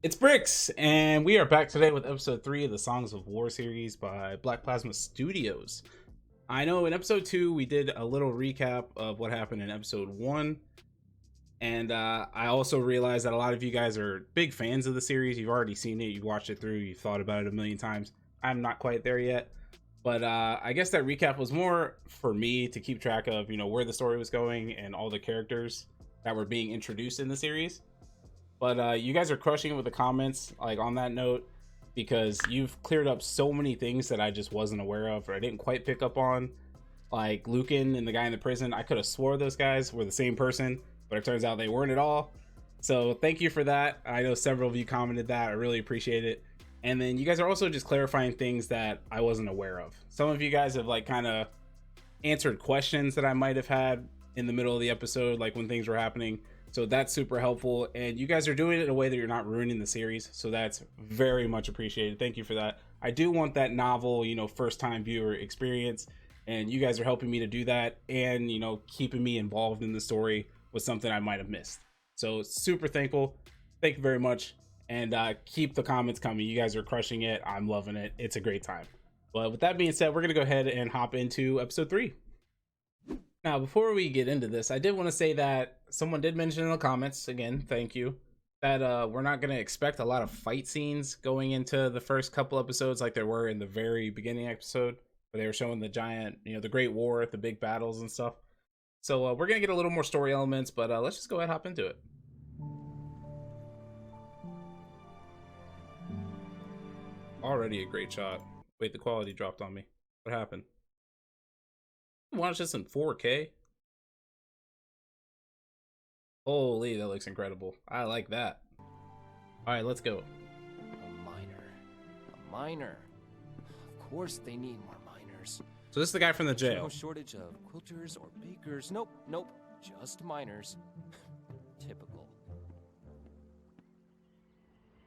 It's Bryckzz, and we are back today with episode 3 of the Songs of War series by Black Plasma Studios. I know in episode 2 we did a little recap of what happened in episode 1, and I also realized that a lot of you guys are big fans of the series. You've already seen it, you've watched it through, you've thought about it a million times. I'm not quite there yet, but I guess that recap was more for me to keep track of, where the story was going and all the characters that were being introduced in the series. But you guys are crushing it with the comments, like on that note, because you've cleared up so many things that I just wasn't aware of or I didn't quite pick up on. Like Lucan and the guy in the prison, I could have swore those guys were the same person, but it turns out they weren't at all. So thank you for that. I know several of you commented that. I really appreciate it. And then you guys are also just clarifying things that I wasn't aware of. Some of you guys have like kind of answered questions that I might have had in the middle of the episode, like when things were happening. So that's super helpful, and you guys are doing it in a way that you're not ruining the series, so that's very much appreciated. Thank you for that. I do want that novel, first time viewer experience, and you guys are helping me to do that, and keeping me involved in the story was something I might have missed. So super thankful. Thank you very much, and keep the comments coming. You guys are crushing it. I'm loving it. It's a great time. But with that being said, we're gonna go ahead and hop into episode 3. Now, before we get into this, I did want to say that someone did mention in the comments, again, thank you, that we're not going to expect a lot of fight scenes going into the first couple episodes like there were in the very beginning episode, where they were showing the giant, the Great War, the big battles and stuff. So we're going to get a little more story elements, but let's just go ahead and hop into it. Already a great shot. Wait, the quality dropped on me. What happened? Watch this in 4K. Holy, that looks incredible. I like that. All right, let's go. A miner. A miner. Of course they need more miners. So this is the guy from the jail. No shortage of quilters or bakers. Nope, nope. Just miners. Typical.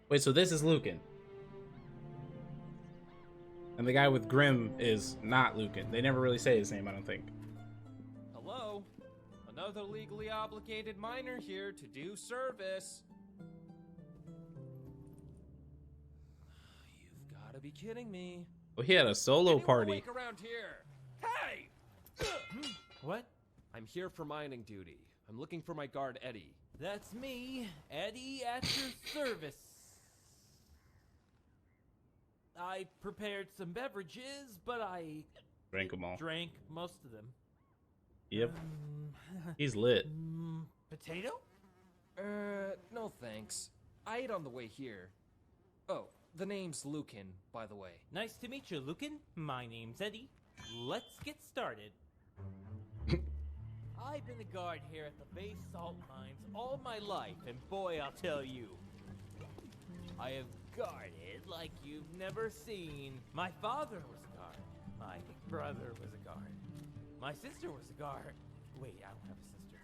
Wait, so this is Lucan. And the guy with Grim is not Lucan. They never really say his name, I don't think. Hello? Another legally obligated miner here to do service. You've got to be kidding me. Oh, he had a solo party. Anyone awake around here? Hey! What? I'm here for mining duty. I'm looking for my guard, Eddie. That's me, Eddie, at your service. I prepared some beverages, but I Drank them all. drank most of them. Yep. He's lit. Potato? No thanks. I ate on the way here. Oh, the name's Lucan, by the way. Nice to meet you, Lucan. My name's Eddie. Let's get started. I've been a guard here at the base salt mines all my life, and boy, I'll tell you, I have guarded like you've never seen. My father was a guard. My brother was a guard. My sister was a guard. Wait, I don't have a sister.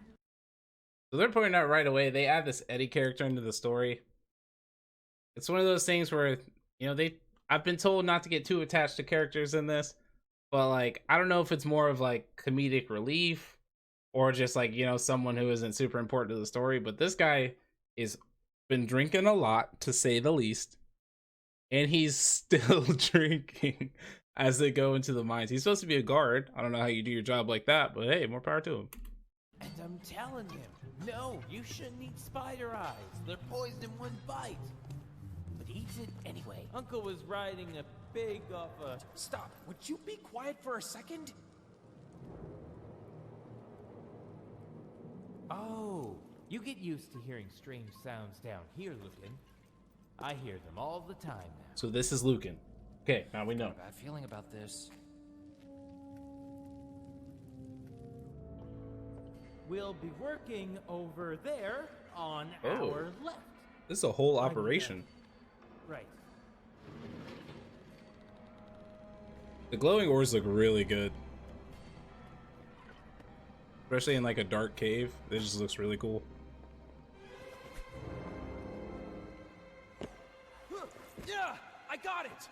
So they're pointing out right away, they add this Eddie character into the story. It's one of those things where, I've been told not to get too attached to characters in this, but like, I don't know if it's more of like comedic relief or just like, someone who isn't super important to the story, but this guy is been drinking a lot, to say the least, and he's still drinking as they go into the mines. He's supposed to be a guard. I don't know how you do your job like that, but hey, more power to him. And I'm telling him, no, you shouldn't eat spider eyes. They're poisoned in one bite. But he eats it anyway. Uncle was riding a pig off a... Stop. Would you be quiet for a second? Oh, you get used to hearing strange sounds down here, Lucan. I hear them all the time now. So this is Lucan. Okay, now we know. Got a bad feeling about this. We'll be working over there on Oh. our left. This is a whole operation. Right. The glowing ores look really good. Especially in like a dark cave. It just looks really cool. Yeah, I got it.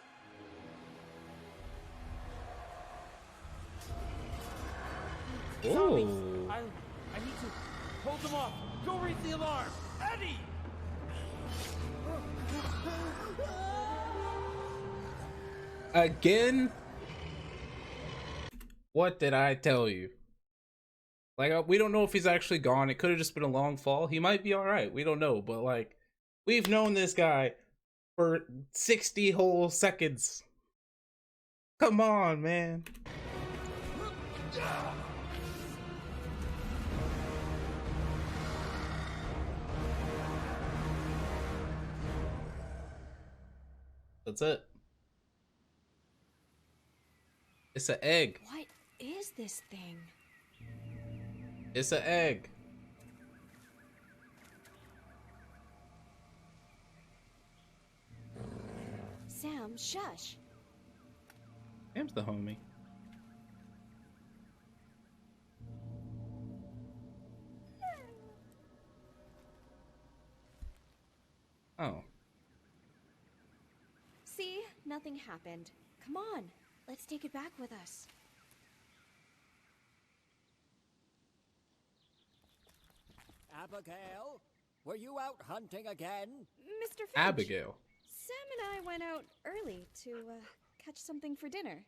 Zombies! Oh. I need to hold them off. Go raise the alarm. Eddie! Again? What did I tell you? Like, we don't know if he's actually gone. It could have just been a long fall. He might be alright. We don't know. But, like, we've known this guy for 60 whole seconds. Come on, man. That's it. It's an egg. What is this thing? It's an egg. Sam, shush. Sam's the homie. Oh. See? Nothing happened. Come on. Let's take it back with us. Abigail, were you out hunting again? Mr. Finch. Abigail. Sam and I went out early to catch something for dinner.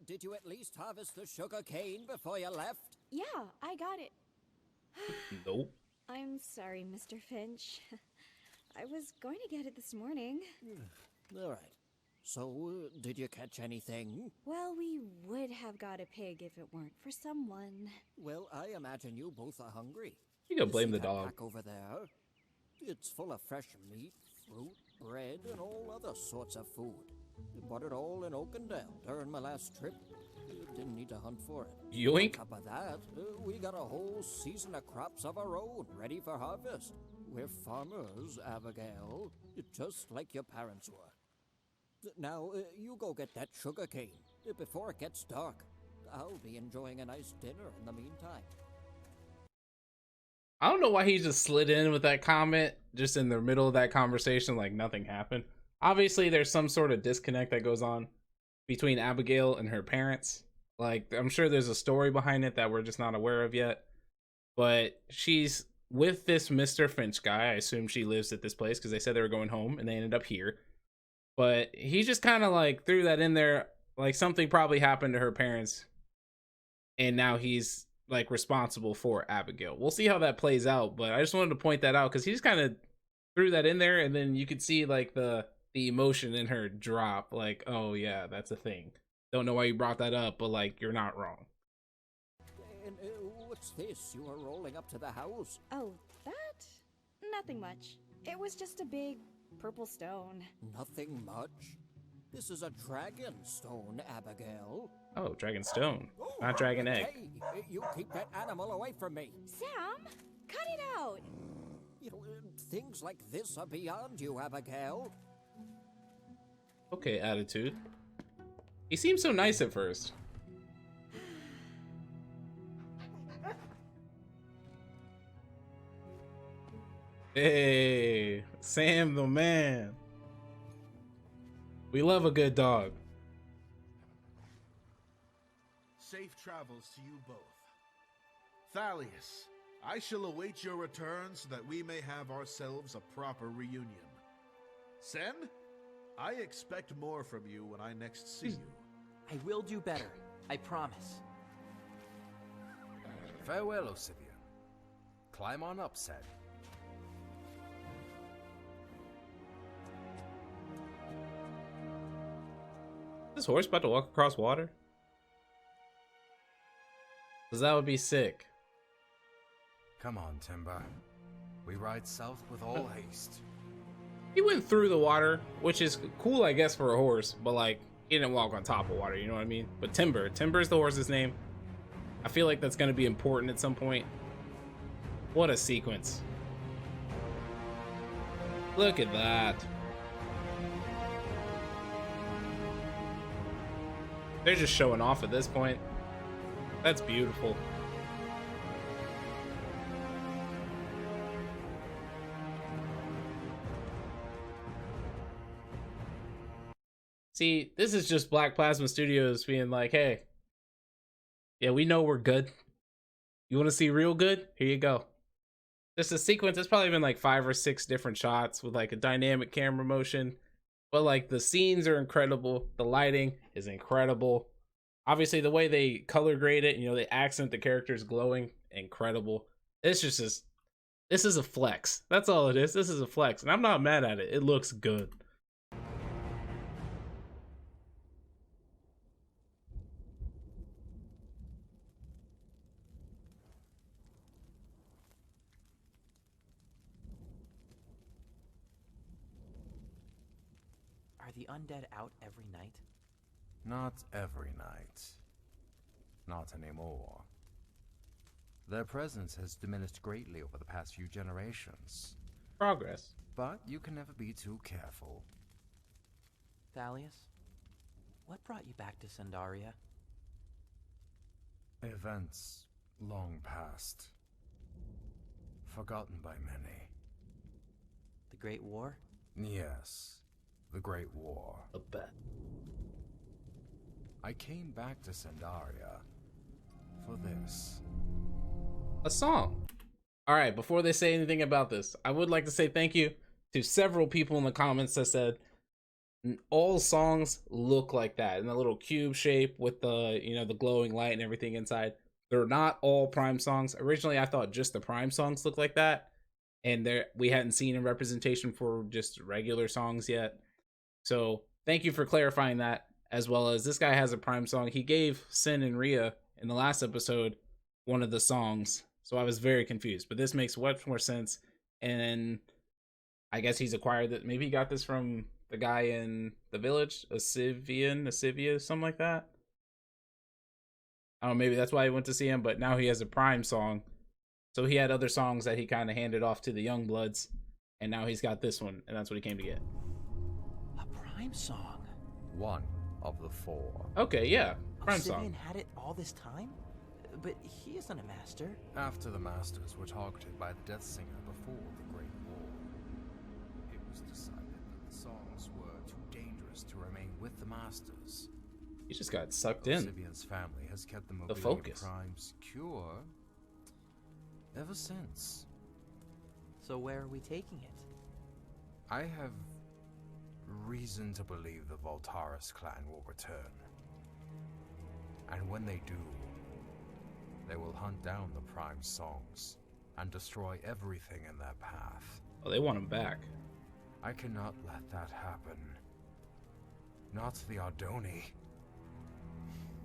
Did you at least harvest the sugar cane before you left? Yeah, I got it. Nope. I'm sorry, Mr. Finch. I was going to get it this morning. All right. So, did you catch anything? Well, we would have got a pig if it weren't for someone. Well, I imagine you both are hungry. You can blame See the that dog. pack over there? It's full of fresh meat, fruit, bread, and all other sorts of food. Bought it all in Oakendale during my last trip. Didn't need to hunt for it. Yoink. On top of that, we got a whole season of crops of our own, ready for harvest. We're farmers, Abigail, just like your parents were. Now, you go get that sugar cane before it gets dark. I'll be enjoying a nice dinner in the meantime. I don't know why he just slid in with that comment just in the middle of that conversation like nothing happened. Obviously, there's some sort of disconnect that goes on between Abigail and her parents. Like, I'm sure there's a story behind it that we're just not aware of yet. But she's with this Mr. Finch guy. I assume she lives at this place because they said they were going home and they ended up here. But he just kind of like threw that in there. Like something probably happened to her parents. And now he's like responsible for Abigail. We'll see how that plays out. But I just wanted to point that out because he just kind of threw that in there. And then you could see like the emotion in her drop. Like, oh yeah, that's a thing. Don't know why you brought that up, but like, you're not wrong. And what's this? You are rolling up to the house? Oh, that? Nothing much. It was just a big purple stone. Nothing much. This is a dragon stone, Abigail. Oh, dragon stone, not dragon egg. Hey, you keep that animal away from me. Sam, cut it out. You know, things like this are beyond you, Abigail. Okay, attitude. He seemed so nice at first. Hey, Sam the man. We love a good dog. Safe travels to you both. Thalleous, I shall await your return so that we may have ourselves a proper reunion. Senn, I expect more from you when I next see you. I will do better. I promise. Farewell, Osivia. Climb on up, Senn. Is this horse about to walk across water? Because that would be sick. Come on, Timber. We ride south with all haste. He went through the water, which is cool, I guess, for a horse, but like, he didn't walk on top of water, you know what I mean? But Timber is the horse's name. I feel like that's going to be important at some point. What a sequence. Look at that. They're just showing off at this point. That's beautiful. See, this is just Black Plasma Studios being like, hey, yeah, we know we're good. You want to see real good? Here you go. Just a sequence. It's probably been like 5 or 6 different shots with like a dynamic camera motion. But like the scenes are incredible, the lighting is incredible. Obviously, the way they color grade it, you know, they accent the characters glowing, incredible. It's just this is a flex. That's all it is. This is a flex, and I'm not mad at it. It looks good. Are the undead out every night? Not every night. Not anymore. Their presence has diminished greatly over the past few generations. Progress. But you can never be too careful. Thalleous, what brought you back to Sandaria? Events long past. Forgotten by many. The Great War? Yes, the Great War. A bet. I came back to Sandaria for this. A song. All right, before they say anything about this, I would like to say thank you to several people in the comments that said all songs look like that in the little cube shape with the, you know, the glowing light and everything inside. They're not all Prime songs. Originally, I thought just the Prime songs looked like that, and there we hadn't seen a representation for just regular songs yet. So thank you for clarifying that, as well as this guy has a Prime song. He gave Senn and Rhea in the last episode one of the songs, so I was very confused. But this makes much more sense, and I guess he's acquired that. Maybe he got this from the guy in the village, Asivia, something like that. I don't know, maybe that's why he went to see him, but now he has a Prime song. So he had other songs that he kind of handed off to the young bloods, and now he's got this one, and that's what he came to get. A Prime song? One of the four. Okay, yeah, Prime Obsidian song. had it all this time? But he isn't a master. After the Masters were targeted by the Death Singer before the Great War, it was decided that the songs were too dangerous to remain with the Masters. He just got sucked in. Obsidian's family has kept the The mobility focus. Prime secure ever since. So where are we taking it? I have reason to believe the Voltaris clan will return. And when they do, they will hunt down the Prime songs and destroy everything in their path. Oh, they want him back. I cannot let that happen. Not to the Ardoni.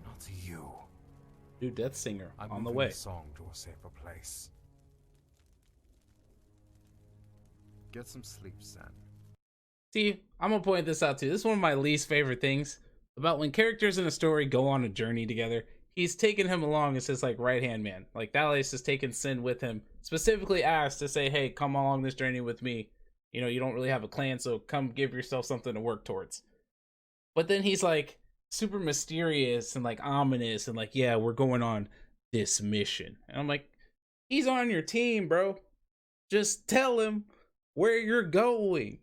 Not to you. New Death Singer I'm on the moving way. the song to a safer place. Get some sleep, Senn. See, I'm gonna point this out too. This is one of my least favorite things about when characters in a story go on a journey together. He's taking him along as his like right hand man. Like Thalleous has taken Senn with him, specifically asked to say, "Hey, come along this journey with me. You know, you don't really have a clan, so come give yourself something to work towards." But then he's like super mysterious and like ominous and like, "Yeah, we're going on this mission." And I'm like, he's on your team, bro. Just tell him where you're going.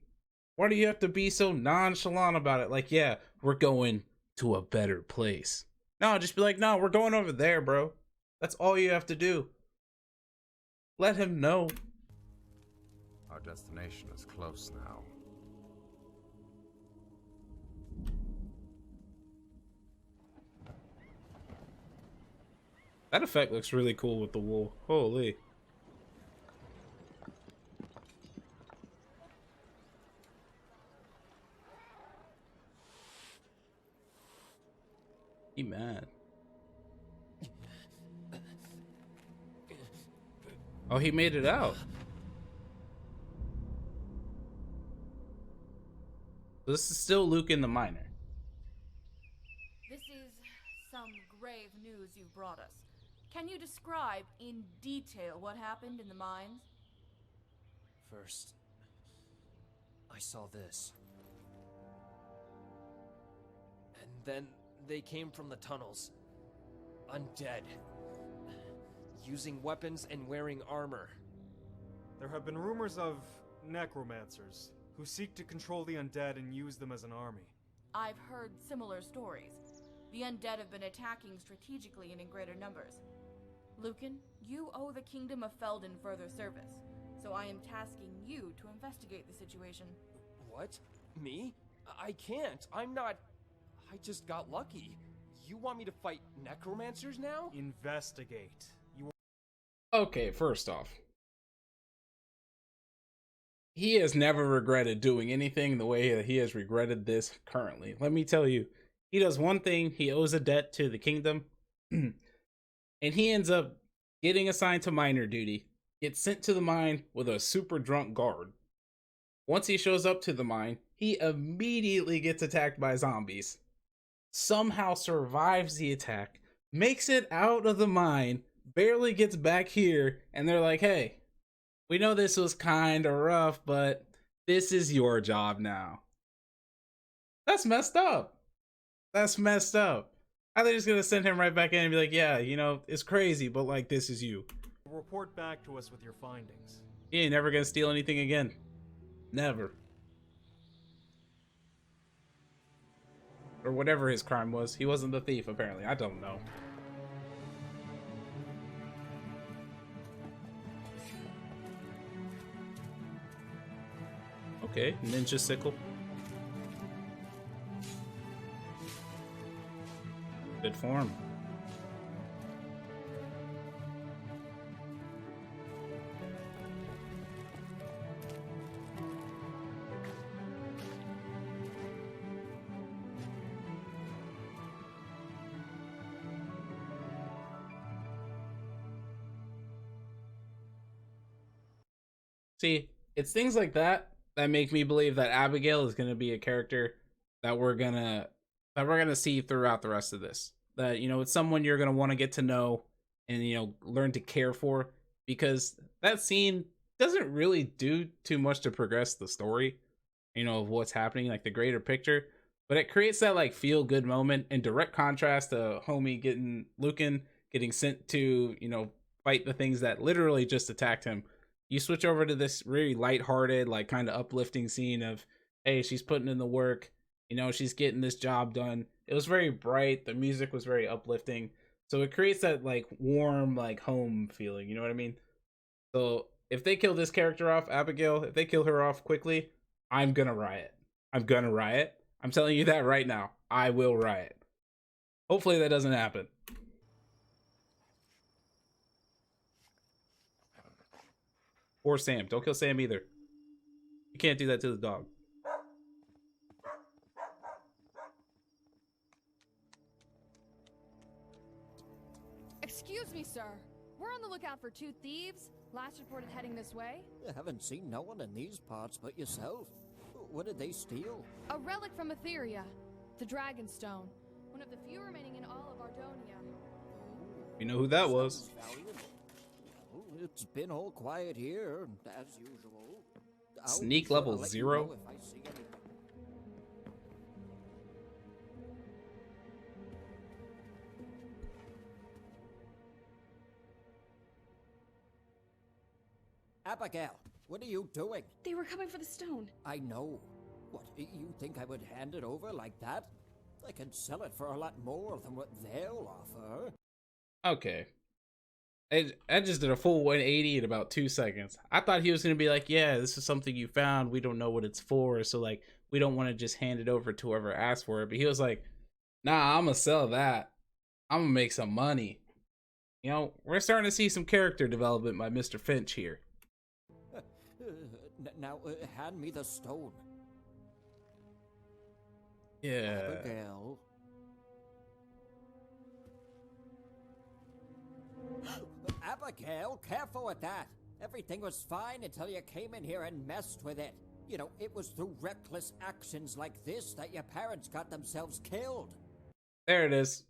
Why do you have to be so nonchalant about it? Like, yeah, we're going to a better place. No, just be like, no, we're going over there, bro. That's all you have to do. Let him know. Our destination is close now. That effect looks really cool with the wool. Holy. He mad. Oh, he made it out. This is still Lucan the Miner. This is some grave news you've brought us. Can you describe in detail what happened in the mines? First, I saw this. And then they came from the tunnels. Undead. Using weapons and wearing armor. There have been rumors of necromancers who seek to control the undead and use them as an army. I've heard similar stories. The undead have been attacking strategically and in greater numbers. Lucan, you owe the Kingdom of Felden further service, so I am tasking you to investigate the situation. What? Me? I can't. I'm not... I just got lucky. You want me to fight necromancers now? Investigate. Okay, first off, he has never regretted doing anything the way that he has regretted this currently. Let me tell you, he does one thing, he owes a debt to the kingdom, and he ends up getting assigned to miner duty, gets sent to the mine with a super drunk guard. Once he shows up to the mine, he immediately gets attacked by zombies, somehow survives the attack, makes it out of the mine, barely gets back here, and they're like, hey, we know this was kind of rough, but this is your job now. That's messed up. That's messed up. Are they just gonna send him right back in and be like, yeah, you know, it's crazy, but like, this is you. Report back to us with your findings. He ain't never gonna steal anything again. Never. Or whatever his crime was. He wasn't the thief, apparently. I don't know. Okay, ninja sickle. Good form. See, it's things like that that make me believe that Abigail is going to be a character that we're gonna see throughout the rest of this. That, you know, it's someone you're gonna want to get to know and, you know, learn to care for, because that scene doesn't really do too much to progress the story, you know, of what's happening, like the greater picture. But it creates that like feel good moment in direct contrast to Lucan getting sent to, you know, fight the things that literally just attacked him. You switch over to this really lighthearted, like kind of uplifting scene of, hey, she's putting in the work, you know, she's getting this job done. It was very bright. The music was very uplifting. So it creates that like warm, like home feeling. You know what I mean? So if they kill this character off, Abigail, if they kill her off quickly, I'm gonna riot. I'm gonna riot. I'm telling you that right now. I will riot. Hopefully that doesn't happen. Or Sam. Don't kill Sam either. You can't do that to the dog. Excuse me, sir. We're on the lookout for two thieves. Last reported heading this way. You haven't seen no one in these parts but yourself. What did they steal? A relic from Etheria. The Dragonstone. One of the few remaining in all of Ardonia. You know who that was. Well, it's been all quiet here, as usual. Sneak level 0? Abigail, what are you doing? They were coming for the stone. I know. What, you think I would hand it over like that? I can sell it for a lot more than what they'll offer. Okay. I just did a full 180 in about 2 seconds. I thought he was going to be like, yeah, this is something you found. We don't know what it's for. So, like, we don't want to just hand it over to whoever asked for it. But he was like, nah, I'm going to sell that. I'm going to make some money. You know, we're starting to see some character development by Mr. Finch here. Now, hand me the stone. Yeah. Abigail. Abigail, careful with that. Everything was fine until you came in here and messed with it. You know, it was through reckless actions like this that your parents got themselves killed. There it is.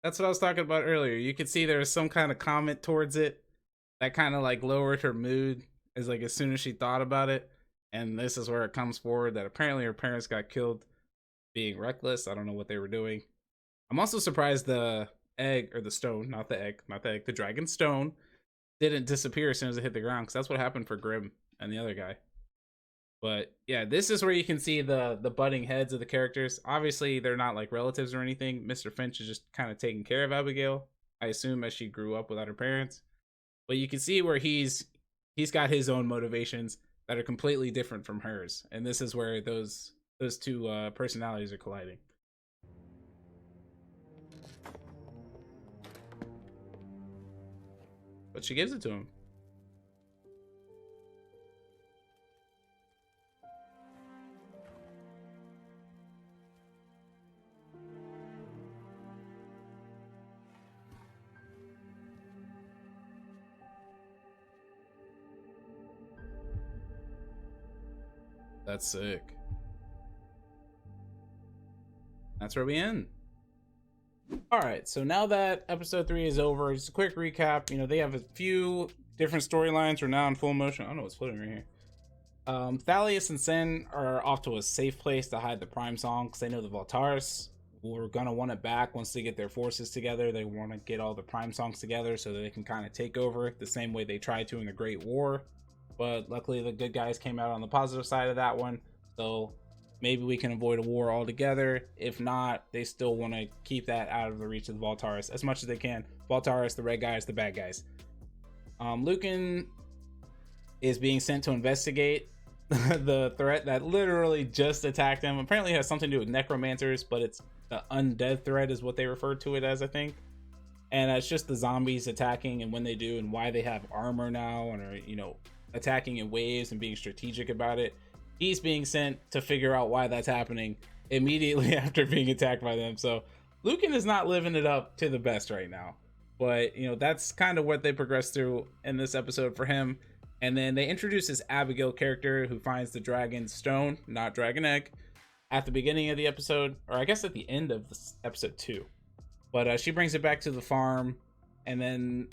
That's what I was talking about earlier. You could see there was some kind of comment towards it that kind of like lowered her mood, is like as soon as she thought about it. And this is where it comes forward that apparently her parents got killed being reckless. I don't know what they were doing. I'm also surprised the egg, or the stone, not the egg, the dragon stone, didn't disappear as soon as it hit the ground, because that's what happened for Grimm and the other guy. But yeah, this is where you can see the butting heads of the characters. Obviously, they're not like relatives or anything. Mr. Finch is just kind of taking care of Abigail, I assume, as she grew up without her parents. But you can see where he's got his own motivations that are completely different from hers. And this is where those those two personalities are colliding. But she gives it to him. That's sick. That's where we end. Alright, so now that episode 3 is over, just a quick recap. You know, they have a few different storylines. We're now in full motion. I don't know what's floating right here. Thalleous and Senn are off to a safe place to hide the Prime Song because they know the Voltaris were going to want it back once they get their forces together. They want to get all the Prime Songs together so that they can kind of take over the same way they tried to in the Great War. But luckily the good guys came out on the positive side of that one. So maybe we can avoid a war altogether. If not, they still want to keep that out of the reach of the Voltaris as much as they can. Voltaris, the red guys, the bad guys. Lucan is being sent to investigate the threat that literally just attacked him. Apparently it has something to do with necromancers, but it's the undead threat is what they refer to it as, I think. And it's just the zombies attacking and when they do and why they have armor now and are, you know, attacking in waves and being strategic about it. He's being sent to figure out why that's happening immediately after being attacked by them. So Lucan is not living it up to the best right now, but you know, that's kind of what they progressed through in this episode for him. And then they introduce this Abbigail character who finds the dragon stone, not dragon egg, at the beginning of the episode, or I guess at the end of this episode 2. But she brings it back to the farm, and then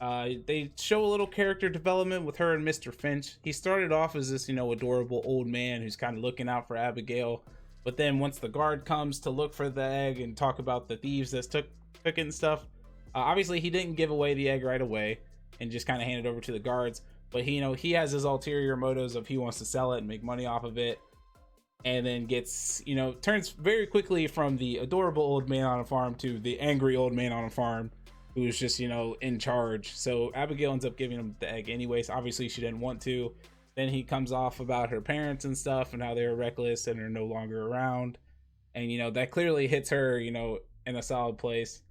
they show a little character development with her and Mr. Finch. He started off as this, you know, adorable old man who's kind of looking out for Abbigail. But then once the guard comes to look for the egg and talk about the thieves that took it and stuff, obviously he didn't give away the egg right away and just kind of hand it over to the guards. But he, you know, he has his ulterior motives of he wants to sell it and make money off of it. And then gets, you know, turns very quickly from the adorable old man on a farm to the angry old man on a farm who's just, you know, in charge. So Abbigail ends up giving him the egg anyways. Obviously she didn't want to. Then he comes off about her parents and stuff and how they were reckless and are no longer around. And, you know, that clearly hits her, you know, in a solid place.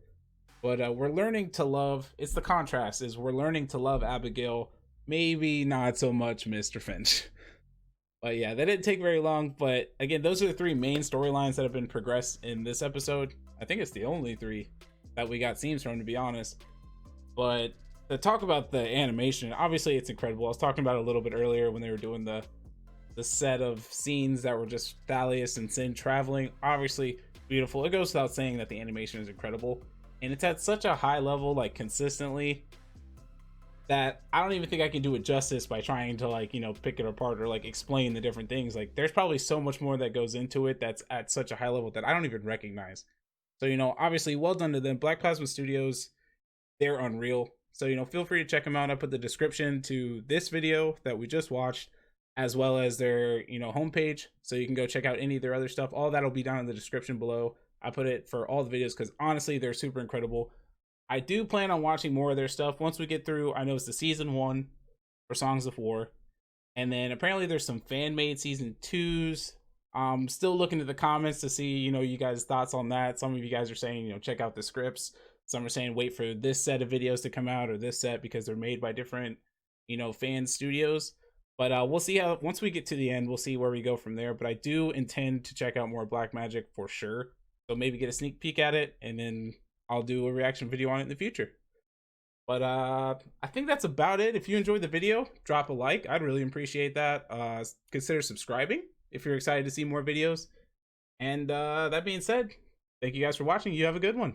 But we're learning to love, it's the contrast, is we're learning to love Abbigail, maybe not so much Mr. Finch. But yeah, that didn't take very long. But again, those are the 3 main storylines that have been progressed in this episode. I think it's the only 3 that we got scenes from, to be honest. But to talk about the animation, obviously it's incredible. I was talking about it a little bit earlier when they were doing the set of scenes that were just Thalleous and Senn traveling. Obviously beautiful. It goes without saying that the animation is incredible, and it's at such a high level, like consistently, that I don't even think I can do it justice by trying to, like, you know, pick it apart or like explain the different things. Like there's probably so much more that goes into it that's at such a high level that I don't even recognize. So, you know, obviously well done to them. Black Plasma Studios, they're unreal. So, you know, feel free to check them out. I put the description to this video that we just watched, as well as their, you know, homepage. So you can go check out any of their other stuff. All that'll be down in the description below. I put it for all the videos because honestly, they're super incredible. I do plan on watching more of their stuff once we get through. I know it's the season 1 for Songs of War. And then apparently there's some fan-made season 2s. Still looking at the comments to see, you know, you guys' thoughts on that. Some of you guys are saying, you know, check out the scripts. Some are saying wait for this set of videos to come out or this set because they're made by different, you know, fan studios. But we'll see how, once we get to the end, we'll see where we go from there. But I do intend to check out more Black Magic for sure. So maybe get a sneak peek at it, and then I'll do a reaction video on it in the future. But I think that's about it. If you enjoyed the video, drop a like. I'd really appreciate that. Consider subscribing if you're excited to see more videos. And that being said, thank you guys for watching. You have a good one.